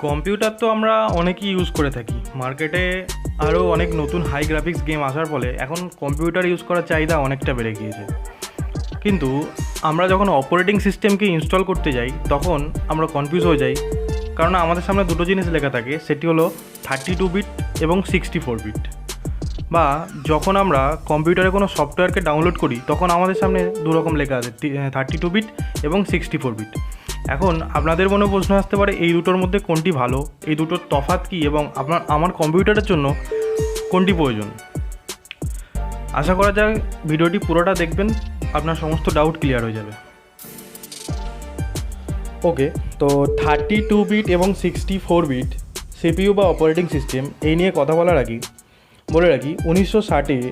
Computer তো আমরা অনেকই ইউজ করে থাকি। মার্কেটে আরও অনেক নতুন হাই গ্রাফিক্স গেম আসার ফলে এখন কম্পিউটার ইউজ করার চাহিদা অনেকটা বেড়ে গিয়েছে। কিন্তু আমরা যখন অপারেটিং সিস্টেমকে ইনস্টল করতে যাই তখন আমরা কনফিউজ হয়ে যাই, কারণ আমাদের সামনে দুটো জিনিস লেখা থাকে, সেটি হলো 32 বিট এবং 64 বিট। বা যখন আমরা কম্পিউটারে কোনো সফটওয়্যারকে ডাউনলোড করি তখন আমাদের সামনে দুরকম লেখা আছে, 32 বিট এবং 64 বিট। এখন আপনাদের মনে প্রশ্ন আসতে পারে, এই দুটোর মধ্যে কোনটি ভালো, এই দুটোর তফাৎ কী এবং আমার কম্পিউটারের জন্য কোনটি প্রয়োজন। আশা করা যায় ভিডিওটি পুরোটা দেখবেন, আপনার সমস্ত ডাউট ক্লিয়ার হয়ে যাবে। ওকে, তো 32 বিট এবং 64 বিট সিপিইউ বা অপারেটিং সিস্টেম এই নিয়ে কথা বলার আগে বলে রাখি, 1960-এ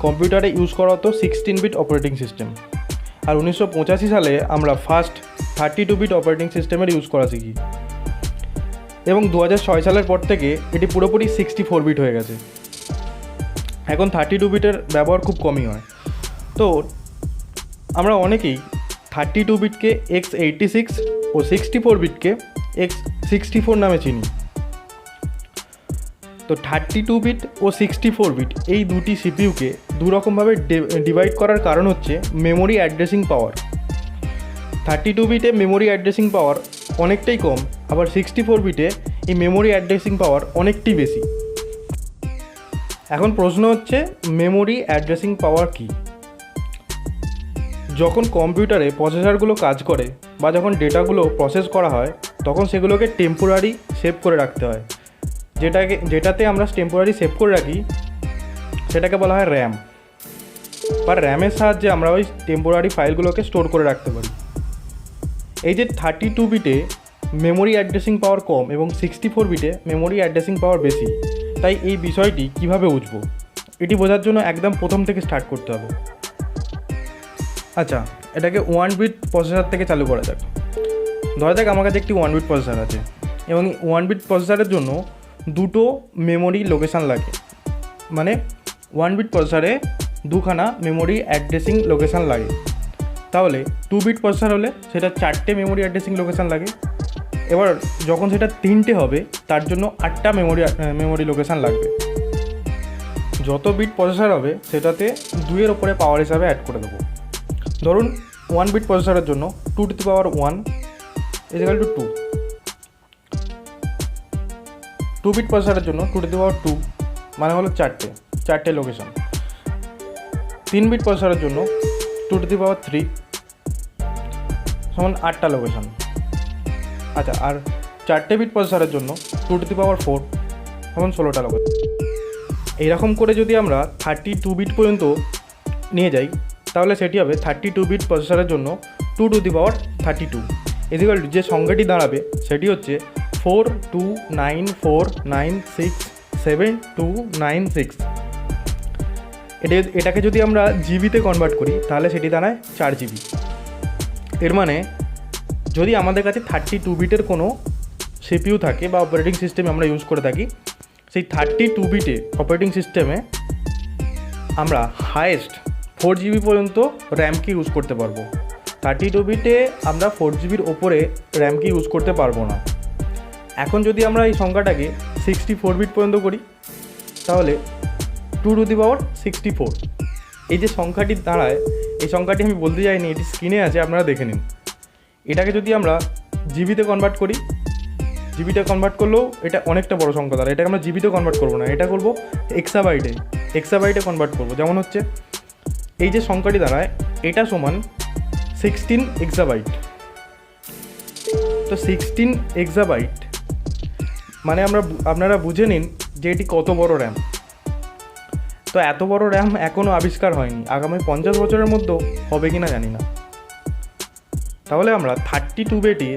কম্পিউটারে ইউজ করা হতো 16 বিট অপারেটিং সিস্টেম, আর 1985 সালে আমরা ফার্স্ট 32 বিট অপারেটিং সিস্টেমের ইউজ করা শিখি, এবং 2006 সালের পর থেকে এটি পুরোপুরি 64 বিট হয়ে গেছে। এখন 32 বিটের ব্যবহার খুব কমই হয়। তো আমরা অনেকেই 32 বিটকে x86 ও 64 বিটকে x64 নামে চিনি। তো 32 বিট ও 64 বিট এই দুটি সিপিইউকে দুরকমভাবে ডিভাইড করার কারণ হচ্ছে মেমোরি অ্যাড্রেসিং পাওয়ার। 32 বিটে মেমোরি অ্যাড্রেসিং পাওয়ার অনেকটাই কম, আবার 64 বিটে এই মেমোরি অ্যাড্রেসিং পাওয়ার অনেকটাই বেশি। এখন প্রশ্ন হচ্ছে, মেমোরি অ্যাড্রেসিং পাওয়ার কী? যখন কম্পিউটারে প্রসেসরগুলো কাজ করে বা যখন ডেটাগুলো প্রসেস করা হয় তখন সেগুলোকে টেম্পোরারি সেভ করে রাখতে হয়। যেটাতে আমরা টেম্পোরারি সেভ করে রাখি সেটাকে বলা হয় র্যাম, বা র্যামের সাহায্যে আমরা ওই টেম্পোরারি ফাইলগুলোকে স্টোর করে রাখতে পারি। এই যে 32 বিটে মেমোরি অ্যাড্রেসিং পাওয়ার কম এবং 64 বিটে মেমোরি অ্যাড্রেসিং পাওয়ার বেশি, তাই এই বিষয়টি কিভাবে বুঝবো এটি বোঝার জন্য একদম প্রথম থেকে স্টার্ট করতে হবে। আচ্ছা, এটাকে 1 বিট প্রসেসর থেকে চালু করা যাক। ধরা যাক আমার কাছে একটি 1 বিট প্রসেসর আছে, এবং 1 বিট প্রসেসরের জন্য দুটো মেমোরি লোকেশান লাগে। মানে 1 বিট প্রসেসরে দুখানা মেমোরি অ্যাড্রেসিং লোকেশান লাগে। তাহলে 2 বিট প্রসেসর হলে সেটা 4টে মেমোরি অ্যাড্রেসিং লোকেশান লাগে। এবার যখন সেটা 3টে হবে তার জন্য 8টা মেমোরি লোকেশান লাগবে। যত বিট প্রসেসর হবে সেটাতে 2-এর ওপরে পাওয়ার হিসাবে অ্যাড করে দেবো। ধরুন 1 বিট প্রসেসরের জন্য 2 to the power 1 equal to 2। 2 bit প্রসেসরের জন্য 2 টু দি পাওয়ার 2 মানে হলো 4টে লোকেশন। 3 বিট প্রসেসরের জন্য 2 টু দি পাওয়ার 3 সমান 8টা লোকেশন। আচ্ছা, আর 4টে বিট প্রসেসরের জন্য 2 টু দি পাওয়ার 4 সমান 16টা লোকেশন। এইরকম করে যদি আমরা 32 বিট পর্যন্ত নিয়ে যাই তাহলে সেটি হবে 32 বিট প্রসেসরের জন্য 2 to the power 32 equal to, যে সংখ্যাটি দাঁড়াবে সেটি হচ্ছে 42949679296। এটাকে যদি আমরা জিবিতে কনভার্ট করি তাহলে সেটি দাঁড়ায় 4 জিবি। এর মানে যদি আমাদের কাছে 32 বিটের কোনো সিপিইউ থাকে বা অপারেটিং সিস্টেম আমরা ইউজ করে থাকি, সেই 32 বিটে অপারেটিং সিস্টেমে আমরা হায়েস্ট 4 জিবি পর্যন্ত র্যামকে ইউজ করতে পারবো। 32 বিটে আমরা 4 জিবির ওপরে র্যামকে ইউজ করতে পারবো না। এখন যদি আমরা এই সংখ্যাটাকে 64 বিট পর্যন্ত করি তাহলে 2 টু দি পাওয়ার 64 এই যে সংখ্যাটি দাঁড়ায়, এই সংখ্যাটি আমি বলতে চাইনি, এটি স্ক্রিনে আছে, আপনারা দেখে নিন। এটাকে যদি আমরা জিবিতে কনভার্ট করি, জিবিতে কনভার্ট করলেও এটা অনেকটা বড় সংখ্যা দাঁড়ায়। এটাকে আমরা জিবিতে কনভার্ট করবো না, এটা করবো এক্সাবাইটে কনভার্ট করবো। যেমন হচ্ছে এই যে সংখ্যাটি দাঁড়ায় এটা সমান 16 এক্সাবাইট। তো 16 এক্সাবাইট মানে আপনারা বুঝে নিন যে এটি কত বড় র্যাম। তো এত বড় র্যাম এখনও আবিষ্কার হয়নি, আগামী 50 বছরের মধ্যেও হবে কি না জানি না। তাহলে আমরা 32 বিটে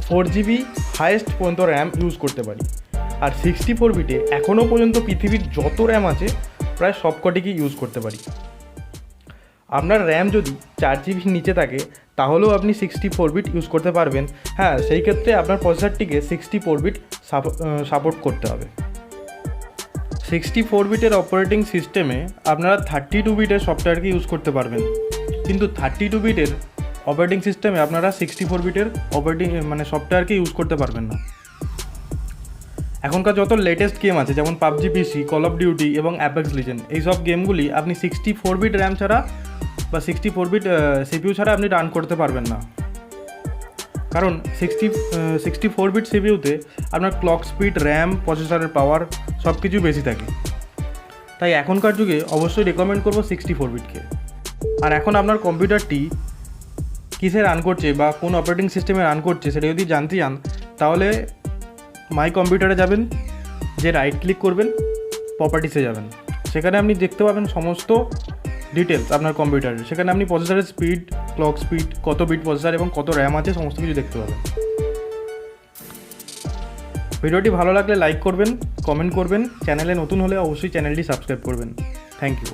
4 জিবি হায়েস্ট পর্যন্ত র্যাম ইউজ করতে পারি, আর 64 বিটে এখনও পর্যন্ত পৃথিবীর যত র্যাম আছে প্রায় সবকটিকেই ইউজ করতে পারি। আপনার র্যাম যদি 4 জিবির নিচে থাকে তাহলেও আপনি 64 বিট ইউজ করতে পারবেন। হ্যাঁ, সেই ক্ষেত্রে আপনার প্রসেসরটিকে 64 বিট সাপোর্ট করতে হবে। 64 বিটের অপারেটিং সিস্টেমে আপনারা 32 বিটের সফটওয়্যারকে ইউজ করতে পারবেন, কিন্তু 32 বিটের অপারেটিং সিস্টেমে আপনারা 64 বিটের অপারেটিং মানে সফটওয়্যারকে ইউজ করতে পারবেন না। এখনকার যত লেটেস্ট গেম আছে যেমন PUBG PC, call of duty এবং অ্যাপেক্স লিজেন্ড, এইসব গেমগুলি আপনি 64 বিট র্যাম ছাড়া বা 64 বিট সিপিইউ ছাড়া আপনি রান করতে পারবেন না। কারণ 64 বিট সিপিইউতে আপনার ক্লক স্পিড, র্যাম, প্রসেসরের পাওয়ার সব কিছুই বেশি থাকে। তাই এখনকার যুগে অবশ্যই রেকমেন্ড করবো 64 বিটকে। আর এখন আপনার কম্পিউটারটি কিসে রান করছে বা কোন অপারেটিং সিস্টেমে রান করছে সেটা যদি জানতে চান, তাহলে মাই কম্পিউটারে যাবেন, যে রাইট ক্লিক করবেন, প্রপার্টিসে যাবেন, সেখানে আপনি দেখতে পাবেন সমস্ত ডিটেলস আপনার কম্পিউটারের। সেখানে আপনি প্রসেসরের স্পিড, ক্লক স্পিড, কত বিট প্রসেসর এবং কত র্যাম আছে সমস্ত কিছু দেখতে পাবেন। ভিডিওটি ভালো লাগলে লাইক করবেন, কমেন্ট করবেন, চ্যানেলে নতুন হলে অবশ্যই চ্যানেলটি সাবস্ক্রাইব করবেন। Thank you.